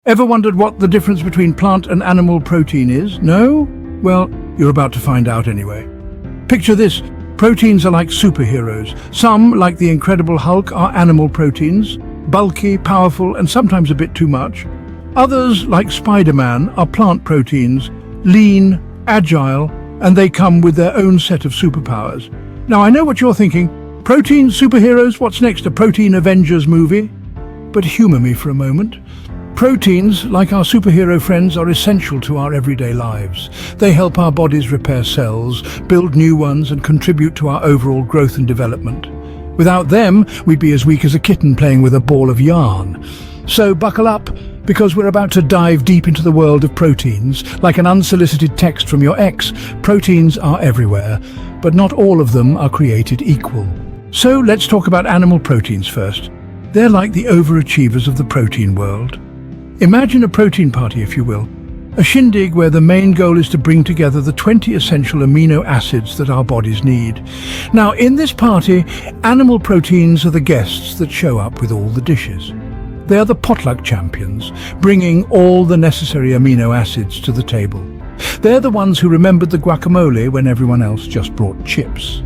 Ever wondered what the difference between plant and animal protein is? No? Well, you're about to find out anyway. Picture this. Proteins are like superheroes. Some, like the Incredible Hulk, are animal proteins, bulky, powerful, and sometimes a bit too much. Others, like Spider-Man, are plant proteins, lean, agile, and they come with their own set of superpowers. Now, I know what you're thinking. Protein superheroes? What's next, a Protein Avengers movie? But humor me for a moment. Proteins, like our superhero friends, are essential to our everyday lives. They help our bodies repair cells, build new ones, and contribute to our overall growth and development. Without them, we'd be as weak as a kitten playing with a ball of yarn. So buckle up, because we're about to dive deep into the world of proteins. Like an unsolicited text from your ex, proteins are everywhere, but not all of them are created equal. So let's talk about animal proteins first. They're like the overachievers of the protein world. Imagine a protein party, if you will. A shindig where the main goal is to bring together the 20 essential amino acids that our bodies need. Now, in this party, animal proteins are the guests that show up with all the dishes. They are the potluck champions, bringing all the necessary amino acids to the table. They're the ones who remembered the guacamole when everyone else just brought chips.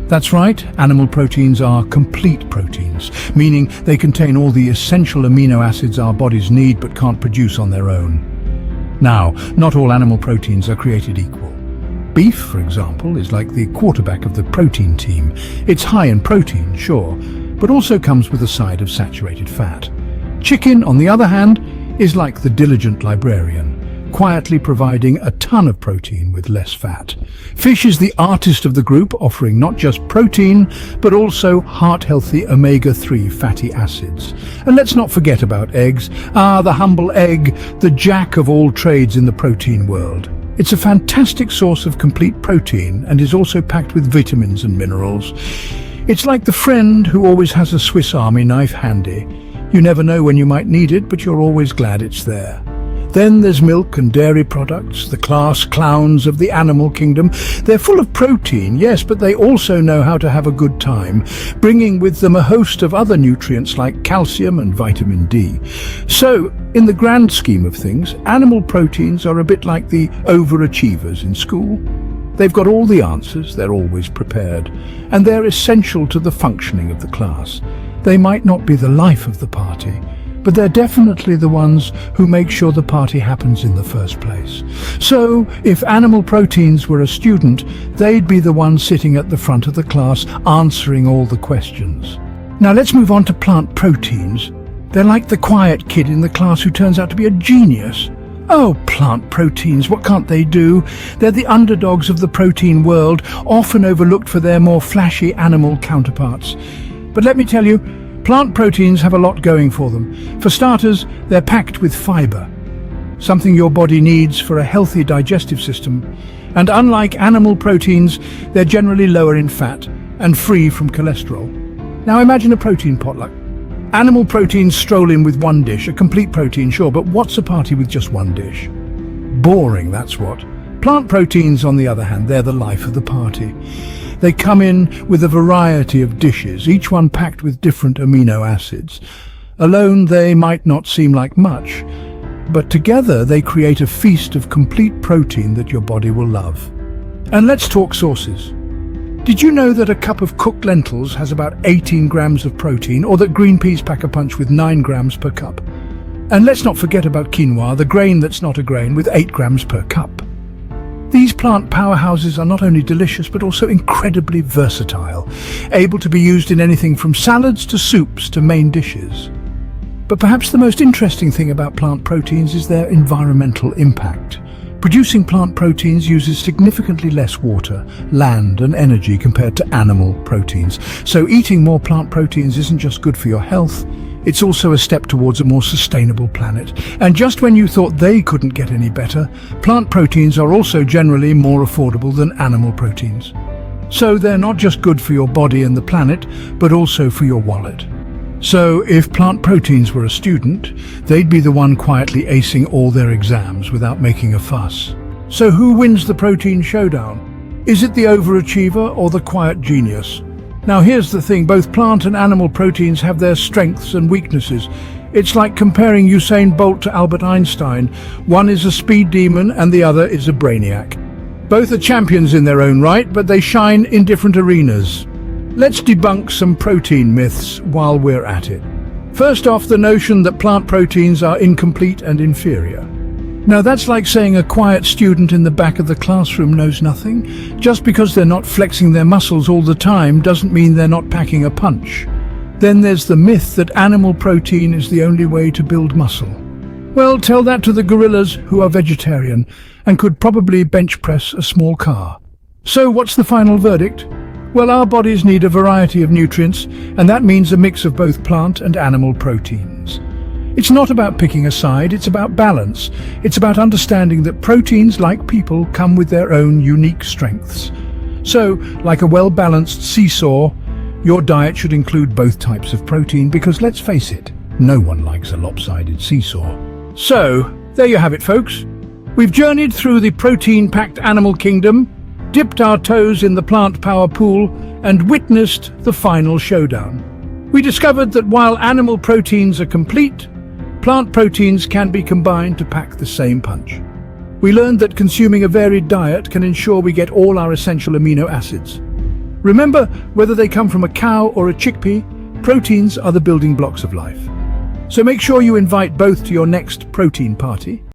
That's right, animal proteins are complete proteins, meaning they contain all the essential amino acids our bodies need but can't produce on their own. Now, not all animal proteins are created equal. Beef, for example, is like the quarterback of the protein team. It's high in protein, sure, but also comes with a side of saturated fat. Chicken, on the other hand, is like the diligent librarian, quietly providing a ton of protein with less fat. Fish is the artist of the group, offering not just protein, but also heart-healthy omega-3 fatty acids. And let's not forget about eggs. The humble egg, the jack of all trades in the protein world. It's a fantastic source of complete protein and is also packed with vitamins and minerals. It's like the friend who always has a Swiss Army knife handy. You never know when you might need it, but you're always glad it's there. Then there's milk and dairy products, the class clowns of the animal kingdom. They're full of protein, yes, but they also know how to have a good time, bringing with them a host of other nutrients like calcium and vitamin D. So, in the grand scheme of things, animal proteins are a bit like the overachievers in school. They've got all the answers, they're always prepared, and they're essential to the functioning of the class. They might not be the life of the party, but they're definitely the ones who make sure the party happens in the first place. So, if animal proteins were a student, they'd be the ones sitting at the front of the class answering all the questions. Now let's move on to plant proteins. They're like the quiet kid in the class who turns out to be a genius. Oh, plant proteins, what can't they do? They're the underdogs of the protein world, often overlooked for their more flashy animal counterparts. But let me tell you, plant proteins have a lot going for them. For starters, they're packed with fiber, something your body needs for a healthy digestive system. And unlike animal proteins, they're generally lower in fat and free from cholesterol. Now imagine a protein potluck. Animal proteins stroll in with one dish, a complete protein, sure, but what's a party with just one dish? Boring, that's what. Plant proteins, on the other hand, they're the life of the party. They come in with a variety of dishes, each one packed with different amino acids. Alone, they might not seem like much, but together they create a feast of complete protein that your body will love. And let's talk sources. Did you know that a cup of cooked lentils has about 18 grams of protein, or that green peas pack a punch with 9 grams per cup? And let's not forget about quinoa, the grain that's not a grain, with 8 grams per cup. These plant powerhouses are not only delicious, but also incredibly versatile, able to be used in anything from salads to soups to main dishes. But perhaps the most interesting thing about plant proteins is their environmental impact. Producing plant proteins uses significantly less water, land, and energy compared to animal proteins. So eating more plant proteins isn't just good for your health, it's also a step towards a more sustainable planet. And just when you thought they couldn't get any better, plant proteins are also generally more affordable than animal proteins. So they're not just good for your body and the planet, but also for your wallet. So if plant proteins were a student, they'd be the one quietly acing all their exams without making a fuss. So who wins the protein showdown? Is it the overachiever or the quiet genius? Now here's the thing, both plant and animal proteins have their strengths and weaknesses. It's like comparing Usain Bolt to Albert Einstein. One is a speed demon and the other is a brainiac. Both are champions in their own right, but they shine in different arenas. Let's debunk some protein myths while we're at it. First off, the notion that plant proteins are incomplete and inferior. Now that's like saying a quiet student in the back of the classroom knows nothing. Just because they're not flexing their muscles all the time doesn't mean they're not packing a punch. Then there's the myth that animal protein is the only way to build muscle. Well, tell that to the gorillas who are vegetarian and could probably bench press a small car. So what's the final verdict? Well, our bodies need a variety of nutrients, and that means a mix of both plant and animal proteins. It's not about picking a side, it's about balance. It's about understanding that proteins, like people, come with their own unique strengths. So, like a well-balanced seesaw, your diet should include both types of protein because, let's face it, no one likes a lopsided seesaw. So, there you have it, folks. We've journeyed through the protein-packed animal kingdom, dipped our toes in the plant power pool, and witnessed the final showdown. We discovered that while animal proteins are complete, plant proteins can be combined to pack the same punch. We learned that consuming a varied diet can ensure we get all our essential amino acids. Remember, whether they come from a cow or a chickpea, proteins are the building blocks of life. So make sure you invite both to your next protein party.